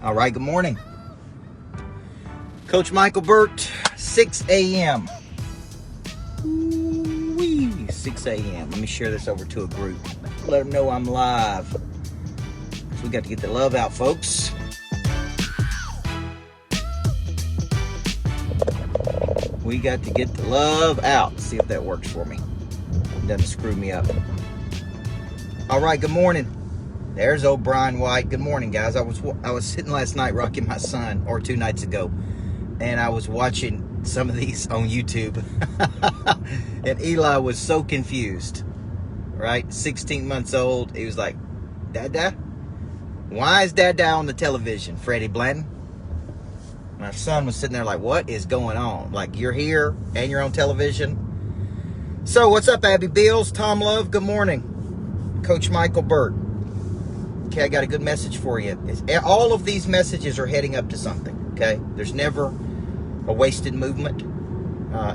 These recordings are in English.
All right, good morning. Coach Michael Burt, 6 a.m. Ooh-wee, 6 a.m. Let me share this over to a group. Let them know I'm live. So we got to get the love out, folks. We got to get the love out. See if that works for me. Doesn't screw me up. All right, good morning. There's old Brian White. Good morning, guys. I was sitting last night rocking my son, or 2 nights ago, and I was watching some of these on YouTube. And Eli was so confused, right? 16 months old. He was like, Dada? Why is Dada on the television, Freddie Blanton? My son was sitting there like, what is going on? Like, you're here and you're on television? So, what's up, Abby Beals? Tom Love, good morning. Coach Michael Burt. Okay, I got a good message for you. All of these messages are heading up to something, okay? There's never a wasted movement.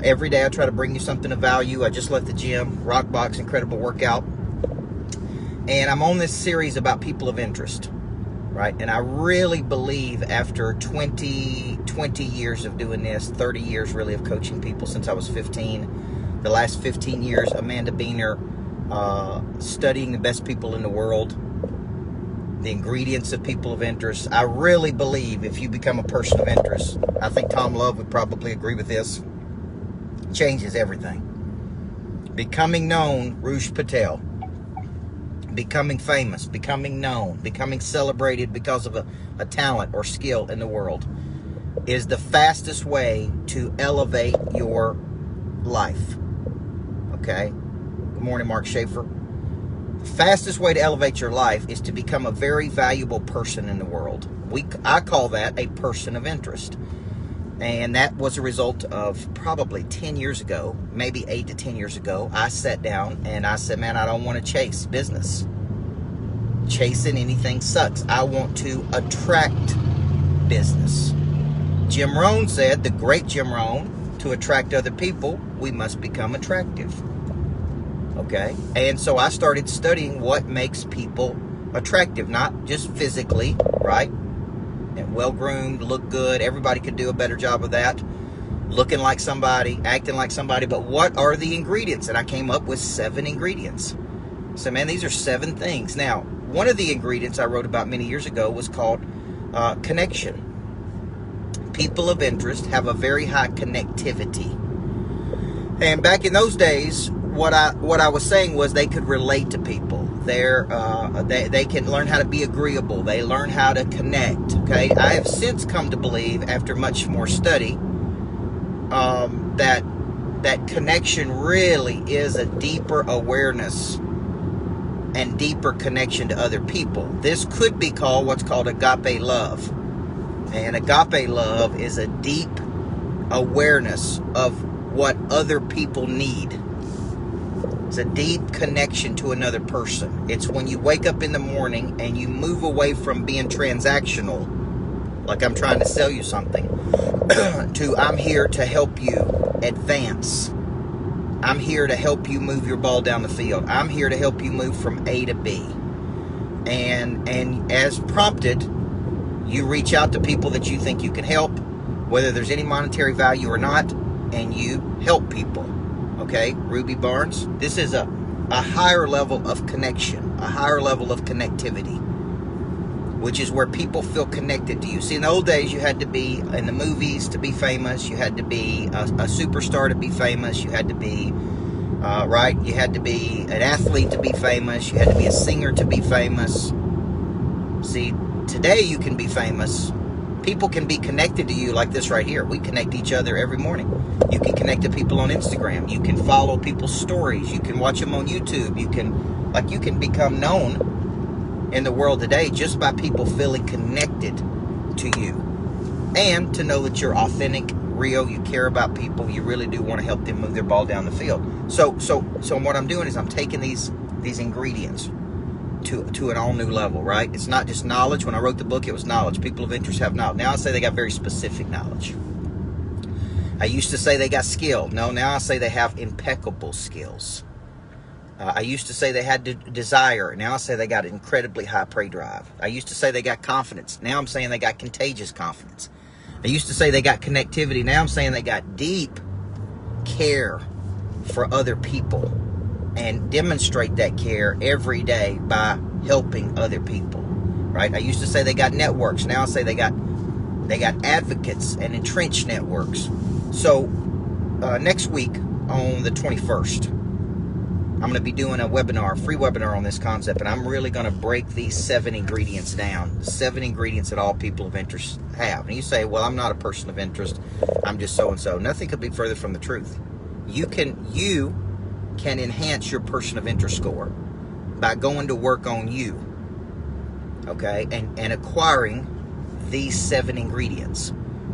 Every day I try to bring you something of value. I just left the gym, rock box, incredible workout. And I'm on this series about people of interest, right? And I really believe after 20 years of doing this, 30 years really of coaching people since I was 15, the last 15 years, Amanda Beener, studying the best people in the world, the ingredients of people of interest. I really believe if you become a person of interest, I think Tom Love would probably agree with this, changes everything. Becoming known, Rush Patel. Becoming famous, becoming known, becoming celebrated because of a talent or skill in the world is the fastest way to elevate your life. Okay? Good morning, Mark Schaefer. Fastest way to elevate your life is to become a very valuable person in the world. I call that a person of interest. And that was a result of probably 10 years ago, maybe 8 to 10 years ago, I sat down and I said, man, I don't want to chase business. Chasing anything sucks. I want to attract business. Jim Rohn said, the great Jim Rohn, to attract other people, we must become attractive. Okay, and so I started studying what makes people attractive, not just physically, right? And well-groomed, look good. Everybody could do a better job of that. Looking like somebody, acting like somebody. But what are the ingredients? And I came up with 7 ingredients. So, man, these are 7 things. Now, one of the ingredients I wrote about many years ago was called connection. People of interest have a very high connectivity. And back in those days, what I was saying was they could relate to people. They can learn how to be agreeable. They learn how to connect. Okay, I have since come to believe, after much more study, that connection really is a deeper awareness and deeper connection to other people. This could be called what's called agape love, and agape love is a deep awareness of what other people need. It's a deep connection to another person. It's when you wake up in the morning and you move away from being transactional, like I'm trying to sell you something, to I'm here to help you advance. I'm here to help you move your ball down the field. I'm here to help you move from A to B. And as prompted, you reach out to people that you think you can help, whether there's any monetary value or not, and you help people. Okay, Ruby Barnes. This is a higher level of connection, a higher level of connectivity, which is where people feel connected to you. See, in the old days, you had to be in the movies to be famous. You had to be a superstar to be famous. You had to be, right? You had to be an athlete to be famous. You had to be a singer to be famous. See, today you can be famous. People can be connected to you like this right here. We connect each other every morning. You can connect to people on Instagram. You can follow people's stories. You can watch them on YouTube. You can become known in the world today just by people feeling connected to you. And to know that you're authentic, real, you care about people, you really do want to help them move their ball down the field. So what I'm doing is I'm taking these ingredients to an all new level, right? It's not just knowledge. When I wrote the book, it was knowledge. People of interest have knowledge. Now I say they got very specific knowledge. I used to say they got skill. No, now I say they have impeccable skills. I used to say they had desire. Now I say they got incredibly high prey drive. I used to say they got confidence. Now I'm saying they got contagious confidence. I used to say they got connectivity. Now I'm saying they got deep care for other people and demonstrate that care every day by helping other people, right? I used to say they got networks. Now I say they got advocates and entrenched networks. So next week on the 21st, I'm going to be doing a webinar, free webinar on this concept, and I'm really going to break these 7 ingredients down, the 7 ingredients that all people of interest have. And you say, well, I'm not a person of interest. I'm just so-and-so. Nothing could be further from the truth. You can enhance your person of interest score by going to work on you, okay, and acquiring these 7 ingredients.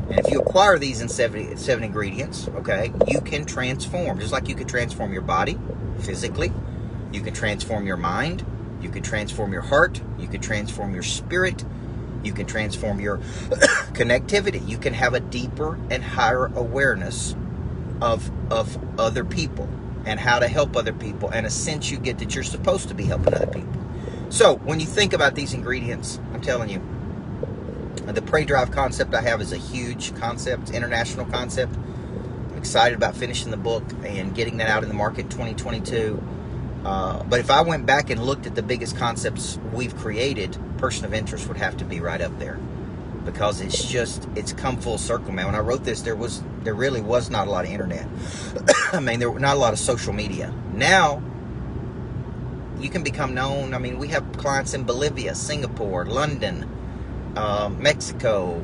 And if you acquire these in 7 ingredients, okay, you can transform. Just like you can transform your body physically, you can transform your mind, you can transform your heart, you can transform your spirit, you can transform your connectivity. You can have a deeper and higher awareness of other people and how to help other people, and a sense you get that you're supposed to be helping other people. So when you think about these ingredients, I'm telling you, the prey drive concept I have is a huge concept, international concept. I'm excited about finishing the book and getting that out in the market in 2022. But if I went back and looked at the biggest concepts we've created, person of interest would have to be right up there, because it's come full circle, man. When I wrote this, there really was not a lot of internet. I mean, there were not a lot of social media. Now, you can become known. I mean, we have clients in Bolivia, Singapore, London, Mexico,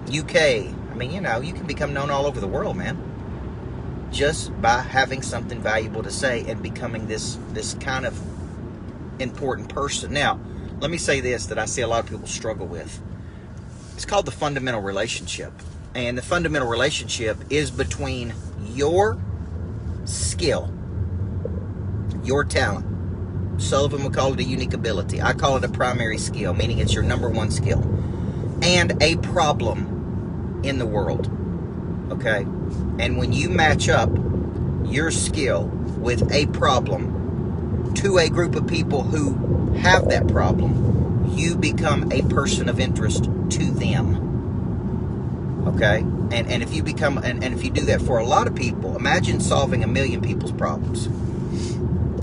UK. I mean, you can become known all over the world, man, just by having something valuable to say and becoming this kind of important person. Now, let me say this that I see a lot of people struggle with. It's called the fundamental relationship. And the fundamental relationship is between your skill, your talent. Sullivan would call it a unique ability. I call it a primary skill, meaning it's your number one skill, and a problem in the world, okay? And when you match up your skill with a problem to a group of people who have that problem, you become a person of interest to them, okay? And if you become, and if you do that for a lot of people, imagine solving 1 million people's problems.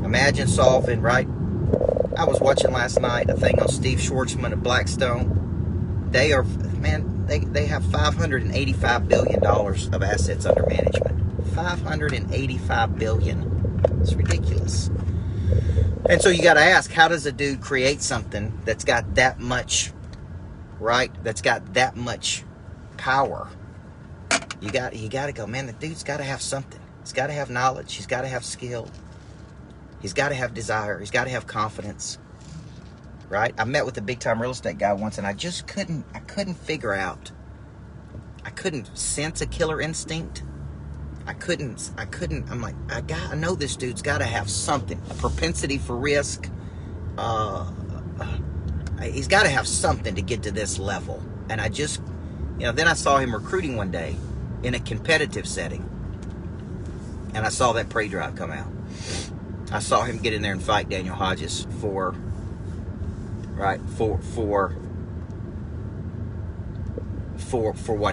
Imagine solving, right? I was watching last night a thing on Steve Schwartzman of Blackstone. They have $585 billion of assets under management. $585 billion. It's ridiculous. And so you got to ask, how does a dude create something that's got that much, right? That's got that much power? You got to go, man, the dude's got to have something. He's got to have knowledge. He's got to have skill. He's got to have desire. He's got to have confidence, right? I met with a big-time real estate guy once, and I couldn't figure out. I couldn't sense a killer instinct. I couldn't. I'm like, I know this dude's got to have something, a propensity for risk. He's got to have something to get to this level. And I just, then I saw him recruiting one day in a competitive setting, and I saw that prey drive come out. I saw him get in there and fight Daniel Hodges for what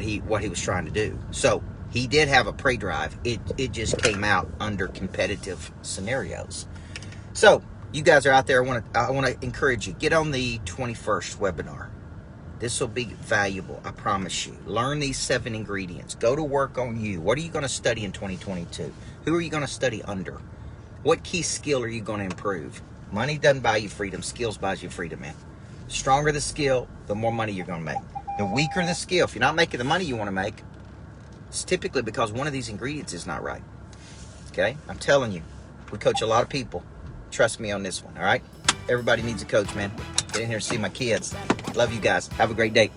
he was trying to do. So he did have a prey drive. It just came out under competitive scenarios. So you guys are out there. I want to encourage you. Get on the 21st webinar. This will be valuable, I promise you. Learn these 7 ingredients. Go to work on you. What are you going to study in 2022? Who are you going to study under? What key skill are you going to improve? Money doesn't buy you freedom. Skills buys you freedom, man. The stronger the skill, the more money you're going to make. The weaker the skill, if you're not making the money you want to make, it's typically because one of these ingredients is not right. Okay? I'm telling you, we coach a lot of people. Trust me on this one, all right? Everybody needs a coach, man. Get in here and see my kids. Love you guys. Have a great day.